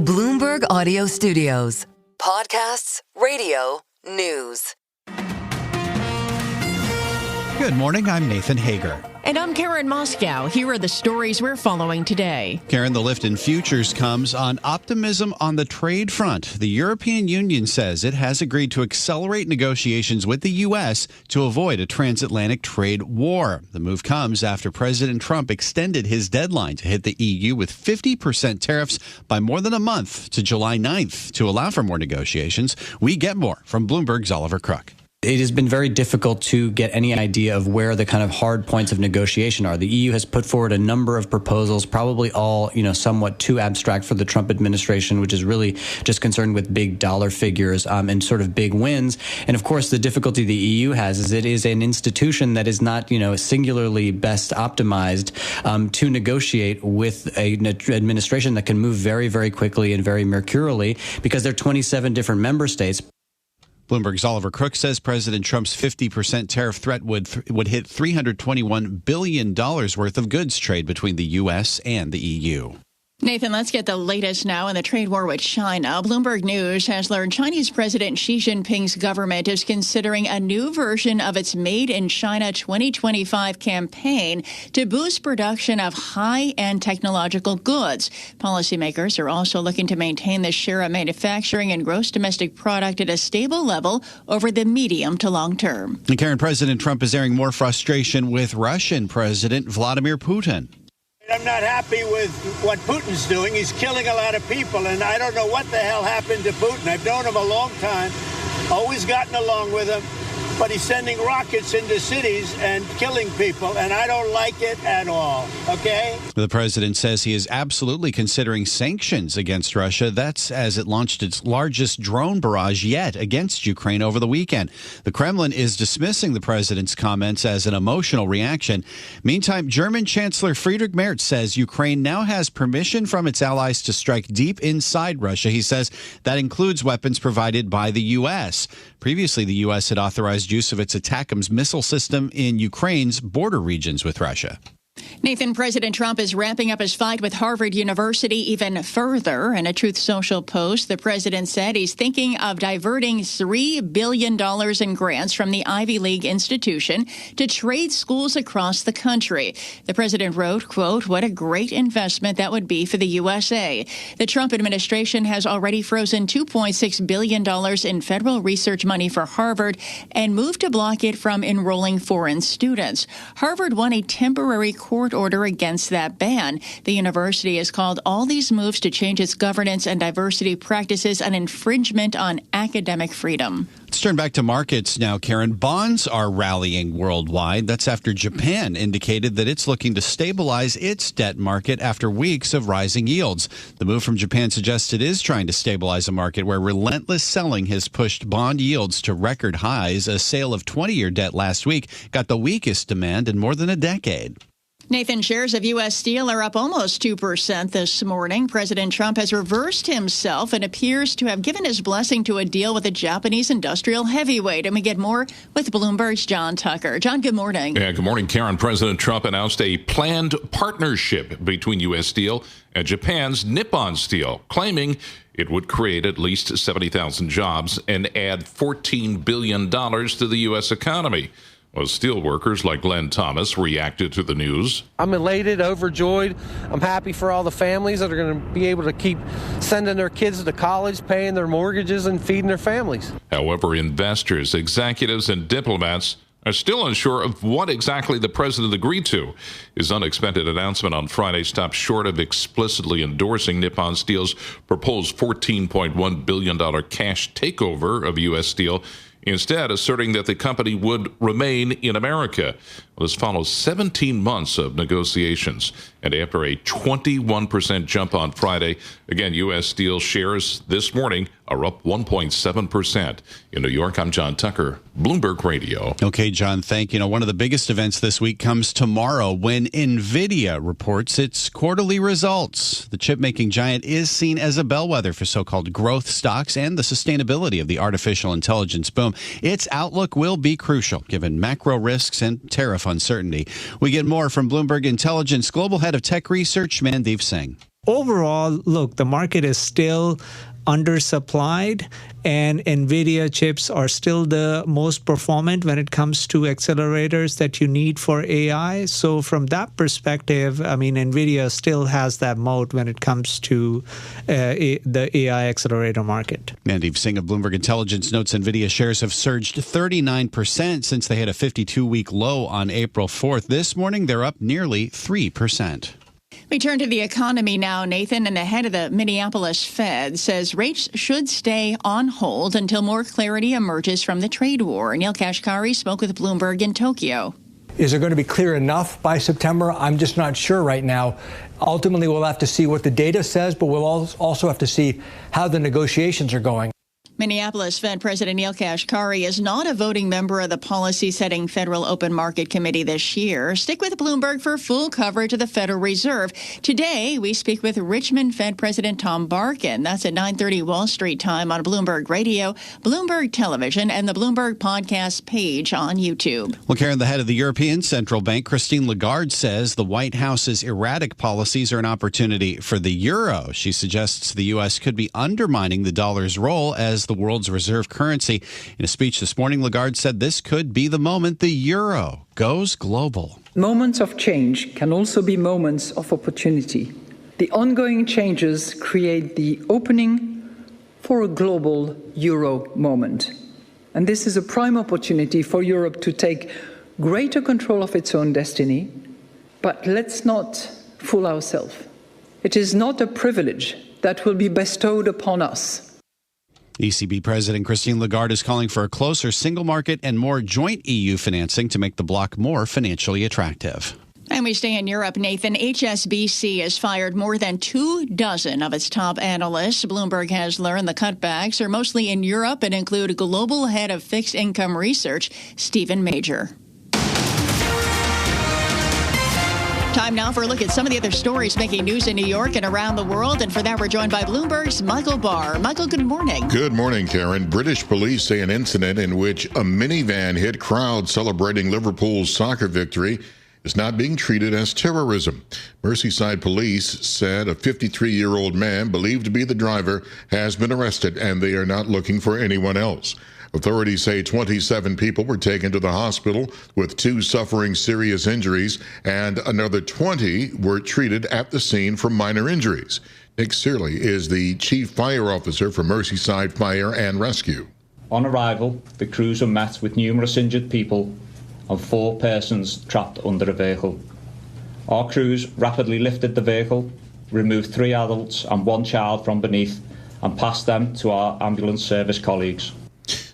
Bloomberg Audio Studios. Podcasts, radio, news. Good morning, I'm Nathan Hager. And I'm Karen Moscow. Here are the stories we're following today. Karen, the lift in futures comes on optimism on the trade front. The European Union says it has agreed to accelerate negotiations with the U.S. to avoid a transatlantic trade war. The move comes after President Trump extended his deadline to hit the EU with 50% tariffs by more than a month to July 9th to allow for more negotiations. We get more from Bloomberg's Oliver Crook. It has been very difficult to get any idea of where the kind of hard points of negotiation are. The EU has put forward a number of proposals, probably all, somewhat too abstract for the Trump administration, which is really just concerned with big dollar figures and sort of big wins. And of course, the difficulty the EU has is it is an institution that is not, singularly best optimized to negotiate with an administration that can move very, very quickly and very mercurially because there are 27 different member states. Bloomberg's Oliver Crook says President Trump's 50% tariff threat would hit $321 billion worth of goods trade between the U.S. and the EU. Nathan, let's get the latest now in the trade war with China. Bloomberg News has learned Chinese President Xi Jinping's government is considering a new version of its Made in China 2025 campaign to boost production of high-end technological goods. Policymakers are also looking to maintain the share of manufacturing and gross domestic product at a stable level over the medium to long term. And Karen, President Trump is airing more frustration with Russian President Vladimir Putin. I'm not happy with what Putin's doing. He's killing a lot of people, and I don't know what the hell happened to Putin. I've known him a long time, always gotten along with him, but he's sending rockets into cities and killing people, and I don't like it at all, okay? The president says he is absolutely considering sanctions against Russia. That's as it launched its largest drone barrage yet against Ukraine over the weekend. The Kremlin is dismissing the president's comments as an emotional reaction. Meantime, German Chancellor Friedrich Merz says Ukraine now has permission from its allies to strike deep inside Russia. He says that includes weapons provided by the U.S. Previously, the U.S. had authorized use of its ATACMS missile system in Ukraine's border regions with Russia. Nathan, President Trump is ramping up his fight with Harvard University even further. In a Truth Social post, the president said he's thinking of diverting $3 billion in grants from the Ivy League institution to trade schools across the country. The president wrote, quote, "What a great investment that would be for the USA." The Trump administration has already frozen $2.6 billion in federal research money for Harvard and moved to block it from enrolling foreign students. Harvard won a temporary court order against that ban. The university has called all these moves to change its governance and diversity practices an infringement on academic freedom. Let's turn back to markets now, Karen. Bonds are rallying worldwide. That's after Japan indicated that it's looking to stabilize its debt market after weeks of rising yields. The move from Japan suggests it is trying to stabilize a market where relentless selling has pushed bond yields to record highs. A sale of 20-year debt last week got the weakest demand in more than a decade. Nathan, shares of U.S. Steel are up almost 2% this morning. President Trump has reversed himself and appears to have given his blessing to a deal with a Japanese industrial heavyweight. And we get more with Bloomberg's John Tucker. John, good morning. Yeah, good morning, Karen. President Trump announced a planned partnership between U.S. Steel and Japan's Nippon Steel, claiming it would create at least 70,000 jobs and add $14 billion to the U.S. economy. Well, steel workers like Glenn Thomas reacted to the news. I'm elated, overjoyed. I'm happy for all the families that are going to be able to keep sending their kids to college, paying their mortgages, and feeding their families. However, investors, executives, and diplomats are still unsure of what exactly the president agreed to. His unexpected announcement on Friday stopped short of explicitly endorsing Nippon Steel's proposed $14.1 billion cash takeover of U.S. Steel, instead asserting that the company would remain in America. This follows 17 months of negotiations, and after a 21% jump on Friday, again, U.S. Steel shares this morning are up 1.7%. In New York, I'm John Tucker, Bloomberg Radio. Okay, John, thank you. One of the biggest events this week comes tomorrow when NVIDIA reports its quarterly results. The chip-making giant is seen as a bellwether for so-called growth stocks and the sustainability of the artificial intelligence boom. Its outlook will be crucial, given macro risks and tariff uncertainty. We get more from Bloomberg Intelligence Global Head of Tech Research, Mandeep Singh. Overall, look, the market is still undersupplied, and NVIDIA chips are still the most performant when it comes to accelerators that you need for AI. So from that perspective, I mean, NVIDIA still has that moat when it comes to the AI accelerator market. Mandeep Singh of Bloomberg Intelligence notes NVIDIA shares have surged 39% since they hit a 52-week low on April 4th. This morning, they're up nearly 3%. We turn to the economy now, Nathan, and the head of the Minneapolis Fed says rates should stay on hold until more clarity emerges from the trade war. Neil Kashkari spoke with Bloomberg in Tokyo. Is it going to be clear enough by September? I'm just not sure right now. Ultimately, we'll have to see what the data says, but we'll also have to see how the negotiations are going. Minneapolis Fed President Neil Kashkari is not a voting member of the policy-setting Federal Open Market Committee this year. Stick with Bloomberg for full coverage of the Federal Reserve. Today, we speak with Richmond Fed President Tom Barkin. That's at 9:30 Wall Street time on Bloomberg Radio, Bloomberg Television, and the Bloomberg Podcast page on YouTube. Well, Karen, the head of the European Central Bank, Christine Lagarde, says the White House's erratic policies are an opportunity for the euro. She suggests the U.S. could be undermining the dollar's role as the world's reserve currency. In a speech this morning, Lagarde said this could be the moment the euro goes global. Moments of change can also be moments of opportunity. The ongoing changes create the opening for a global euro moment. And this is a prime opportunity for Europe to take greater control of its own destiny. But let's not fool ourselves. It is not a privilege that will be bestowed upon us. ECB President Christine Lagarde is calling for a closer single market and more joint EU financing to make the bloc more financially attractive. And we stay in Europe, Nathan. HSBC has fired more than 24 of its top analysts. Bloomberg has learned the cutbacks are mostly in Europe and include global head of fixed income research, Stephen Major. Time now for a look at some of the other stories making news in New York and around the world. And for that, we're joined by Bloomberg's Michael Barr. Michael, good morning. Good morning, Karen. British police say an incident in which a minivan hit crowds celebrating Liverpool's soccer victory is not being treated as terrorism. Merseyside police said a 53-year-old man believed to be the driver has been arrested, and they are not looking for anyone else. Authorities say 27 people were taken to the hospital, with 2 suffering serious injuries, and another 20 were treated at the scene for minor injuries. Nick Searley is the chief fire officer for Merseyside Fire and Rescue. On arrival, the crews were met with numerous injured people and 4 persons trapped under a vehicle. Our crews rapidly lifted the vehicle, removed 3 adults and 1 child from beneath, and passed them to our ambulance service colleagues.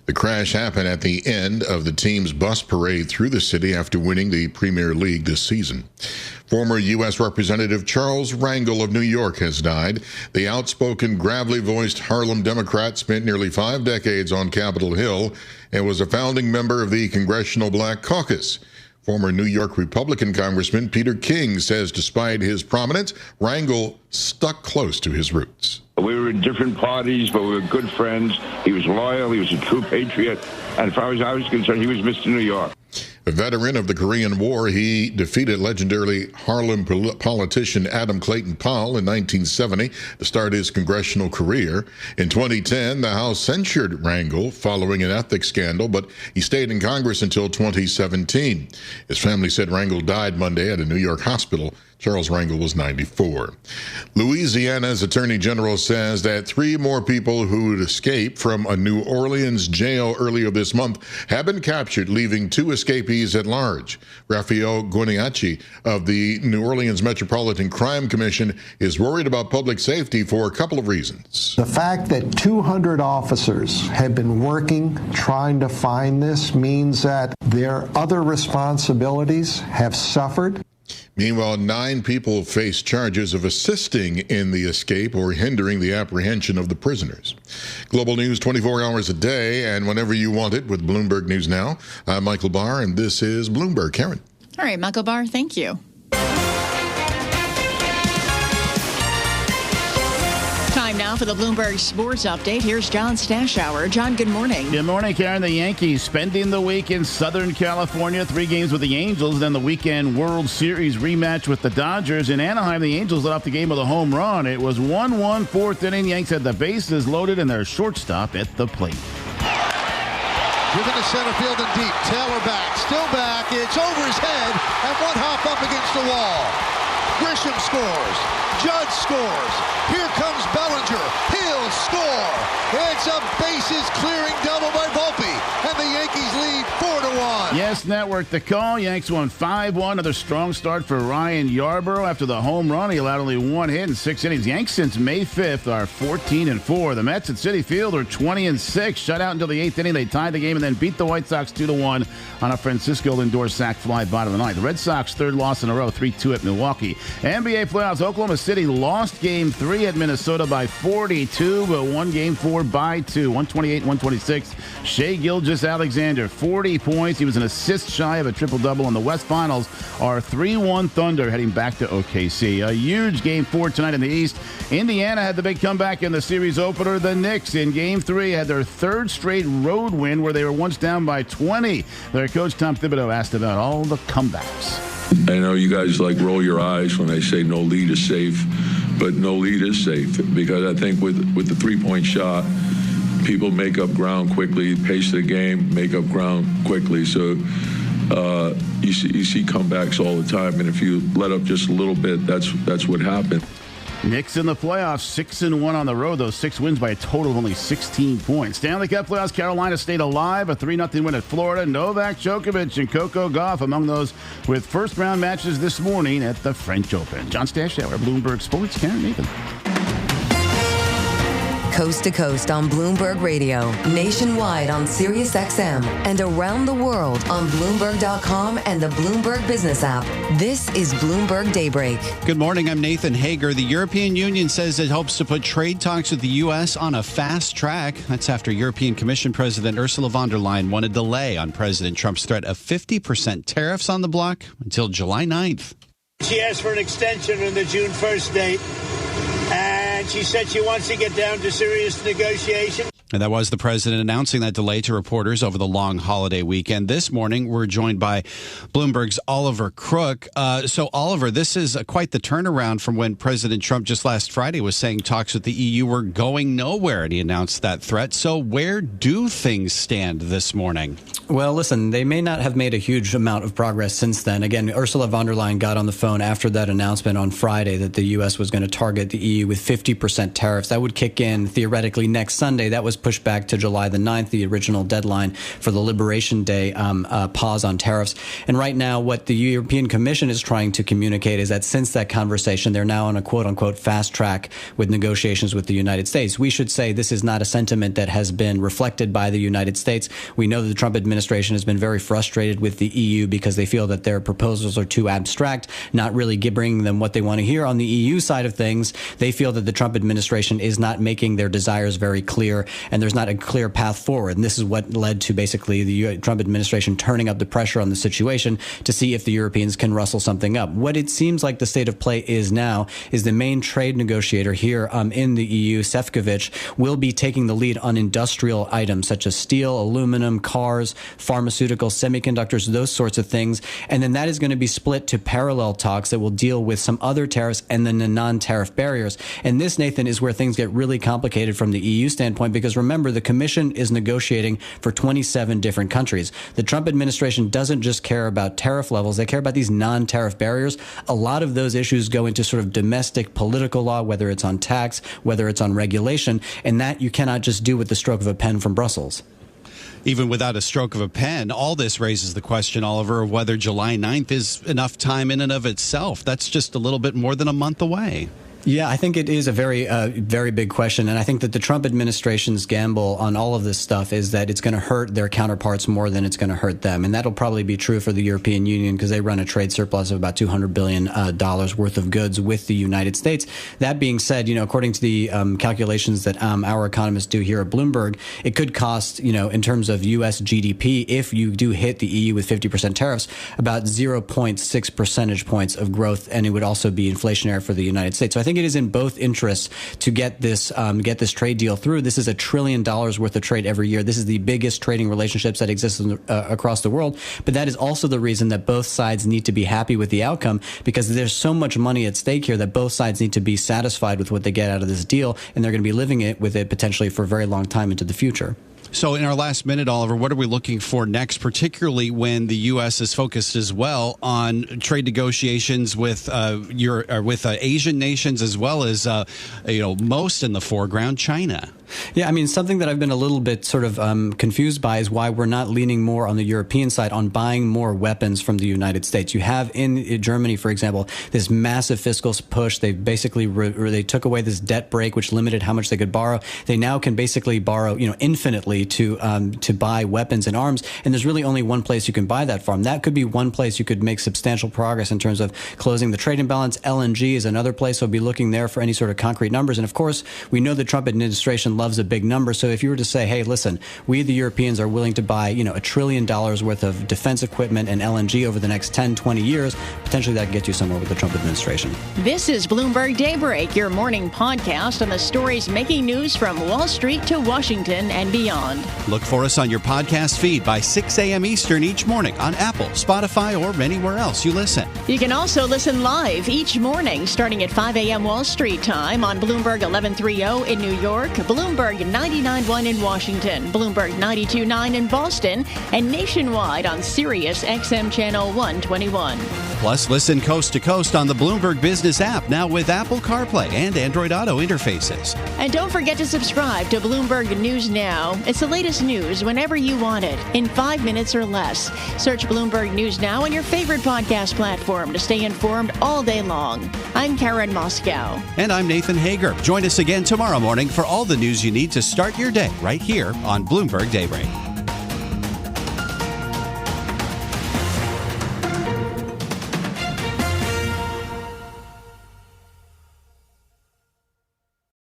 The crash happened at the end of the team's bus parade through the city after winning the Premier League this season. Former U.S. Representative Charles Rangel of New York has died. The outspoken, gravelly-voiced Harlem Democrat spent nearly 5 decades on Capitol Hill and was a founding member of the Congressional Black Caucus. Former New York Republican Congressman Peter King says despite his prominence, Rangel stuck close to his roots. We were in different parties, but we were good friends. He was loyal. He was a true patriot. And as far as I was concerned, he was Mr. New York. A veteran of the Korean War, he defeated legendary Harlem politician Adam Clayton Powell in 1970 to start his congressional career. In 2010, the House censured Rangel following an ethics scandal, but he stayed in Congress until 2017. His family said Rangel died Monday at a New York hospital. Charles Rangel was 94. Louisiana's Attorney General says that 3 more people who'd escaped from a New Orleans jail earlier this month have been captured, leaving 2 escapees at large. Rafael Guiniachi of the New Orleans Metropolitan Crime Commission is worried about public safety for a couple of reasons. The fact that 200 officers have been working, trying to find this, means that their other responsibilities have suffered. Meanwhile, 9 people face charges of assisting in the escape or hindering the apprehension of the prisoners. Global news 24 hours a day and whenever you want it with Bloomberg News Now. I'm Michael Barr, and this is Bloomberg. Karen. All right, Michael Barr, thank you. Time now Now for the Bloomberg Sports Update, here's John Stashower. John, good morning. Good morning, Karen. The Yankees spending the week in Southern California, 3 games with the Angels, then the weekend World Series rematch with the Dodgers. In Anaheim, the Angels let off the game with a home run. It was 1-1, 4th inning. Yanks had the bases loaded and their shortstop at the plate. Driven to center field and deep. Taylor back, still back. It's over his head and one hop up against the wall. Grisham scores. Judd scores. Here comes Bellinger. He'll score. It's a bases-clearing double by Volpe, and the Yankees lead 4-1. Yes Network the call. Yanks won 5-1. Another strong start for Ryan Yarbrough. After the home run, he allowed only 1 hit in 6 innings. Yanks since May 5th are 14-4. The Mets at Citi Field are 20-6. Shut out until the 8th inning. They tied the game and then beat the White Sox 2-1 on a Francisco Lindor sac fly bottom of the 9th. The Red Sox third loss in a row, 3-2 at Milwaukee. NBA playoffs, Oklahoma City lost Game 3 at Minnesota by 42, but won Game 4 by 2, 128-126. Shai Gilgeous-Alexander, 40 points. He was an assist shy of a triple-double, and the West Finals are 3-1 Thunder heading back to OKC. A huge Game 4 tonight in the East. Indiana had the big comeback in the series opener. The Knicks in Game 3 had their 3rd straight road win where they were once down by 20. Their coach, Tom Thibodeau, asked about all the comebacks. I know you guys roll your eyes when I say no lead is safe, but no lead is safe because I think with the 3-point shot, people make up ground quickly, pace the game, make up ground quickly. So you see comebacks all the time, and if you let up just a little bit, that's what happened. Knicks in the playoffs, 6-1 on the road. Those 6 wins by a total of only 16 points. Stanley Cup playoffs, Carolina stayed alive. A 3-0 win at Florida. Novak Djokovic and Coco Gauff among those with first-round matches this morning at the French Open. John Stashower, Bloomberg Sports. Karen Nathan. Coast to coast on Bloomberg Radio, nationwide on Sirius XM, and around the world on Bloomberg.com and the Bloomberg Business app. This is Bloomberg Daybreak. Good morning. I'm Nathan Hager. The European Union says it hopes to put trade talks with the U.S. on a fast track. That's after European Commission President Ursula von der Leyen won a delay on President Trump's threat of 50% tariffs on the bloc until July 9th. She asked for an extension on the June 1st date, and she said she wants to get down to serious negotiation. And that was the president announcing that delay to reporters over the long holiday weekend. This morning, we're joined by Bloomberg's Oliver Crook. So, Oliver, this is quite the turnaround from when President Trump just last Friday was saying talks with the EU were going nowhere, and he announced that threat. So where do things stand this morning? Well, listen, they may not have made a huge amount of progress since then. Again, Ursula von der Leyen got on the phone after that announcement on Friday that the U.S. was going to target the EU with 50% tariffs. That would kick in theoretically next Sunday. That was pushed back to July the 9th, the original deadline for the Liberation Day pause on tariffs. And right now, what the European Commission is trying to communicate is that since that conversation, they're now on a quote-unquote fast track with negotiations with the United States. We should say this is not a sentiment that has been reflected by the United States. We know that the Trump administration has been very frustrated with the EU because they feel that their proposals are too abstract, not really bringing them what they want to hear. On the EU side of things, they feel that the Trump administration is not making their desires very clear, and there's not a clear path forward. And this is what led to basically the Trump administration turning up the pressure on the situation to see if the Europeans can rustle something up. What it seems like the state of play is now is the main trade negotiator here in the EU, Šefčovič, will be taking the lead on industrial items such as steel, aluminum, cars, pharmaceuticals, semiconductors, those sorts of things. And then that is going to be split to parallel talks that will deal with some other tariffs and then the non-tariff barriers. And this, Nathan, is where things get really complicated from the EU standpoint, because remember, the Commission is negotiating for 27 different countries. The Trump administration doesn't just care about tariff levels. They care about these non-tariff barriers. A lot of those issues go into sort of domestic political law, whether it's on tax, whether it's on regulation, and that you cannot just do with the stroke of a pen from Brussels. Even without a stroke of a pen, all this raises the question, Oliver, of whether July 9th is enough time in and of itself. That's just a little bit more than a month away. Yeah, I think it is a very, very big question. And I think that the Trump administration's gamble on all of this stuff is that it's going to hurt their counterparts more than it's going to hurt them. And that'll probably be true for the European Union because they run a trade surplus of about $200 billion worth of goods with the United States. That being said, according to the calculations that our economists do here at Bloomberg, it could cost, in terms of U.S. GDP, if you do hit the EU with 50% tariffs, about 0.6 percentage points of growth. And it would also be inflationary for the United States. So I think think it is in both interests to get this trade deal through. This is $1 trillion worth of trade every year. This is the biggest trading relationships that exist across the world. But that is also the reason that both sides need to be happy with the outcome, because there's so much money at stake here that both sides need to be satisfied with what they get out of this deal, and they're going to be living with it potentially for a very long time into the future. So in our last minute, Oliver, what are we looking for next, particularly when the U.S. is focused as well on trade negotiations with Asian nations, as well as most in the foreground, China? Yeah, I mean, something that I've been a little bit sort of confused by is why we're not leaning more on the European side on buying more weapons from the United States. You have in Germany, for example, this massive fiscal push. They basically they took away this debt break, which limited how much they could borrow. They now can basically borrow, infinitely to buy weapons and arms. And there's really only one place you can buy that from. That could be one place you could make substantial progress in terms of closing the trade imbalance. LNG is another place. So we'll be looking there for any sort of concrete numbers. And of course, we know the Trump administration loves a big number. So if you were to say, hey, listen, we the Europeans are willing to buy, $1 trillion worth of defense equipment and LNG over the next 10, 20 years, potentially that can get you somewhere with the Trump administration. This is Bloomberg Daybreak, your morning podcast on the stories making news from Wall Street to Washington and beyond. Look for us on your podcast feed by 6 a.m. Eastern each morning on Apple, Spotify, or anywhere else you listen. You can also listen live each morning starting at 5 a.m. Wall Street time on Bloomberg 1130 in New York, Bloomberg 99.1 in Washington, Bloomberg 92.9 in Boston, and nationwide on Sirius XM Channel 121. Plus, listen coast to coast on the Bloomberg Business app, now with Apple CarPlay and Android Auto interfaces. And don't forget to subscribe to Bloomberg News Now. It's the latest news whenever you want it, in 5 minutes or less. Search Bloomberg News Now on your favorite podcast platform to stay informed all day long. I'm Karen Moscow. And I'm Nathan Hager. Join us again tomorrow morning for all the news you need to start your day right here on Bloomberg Daybreak.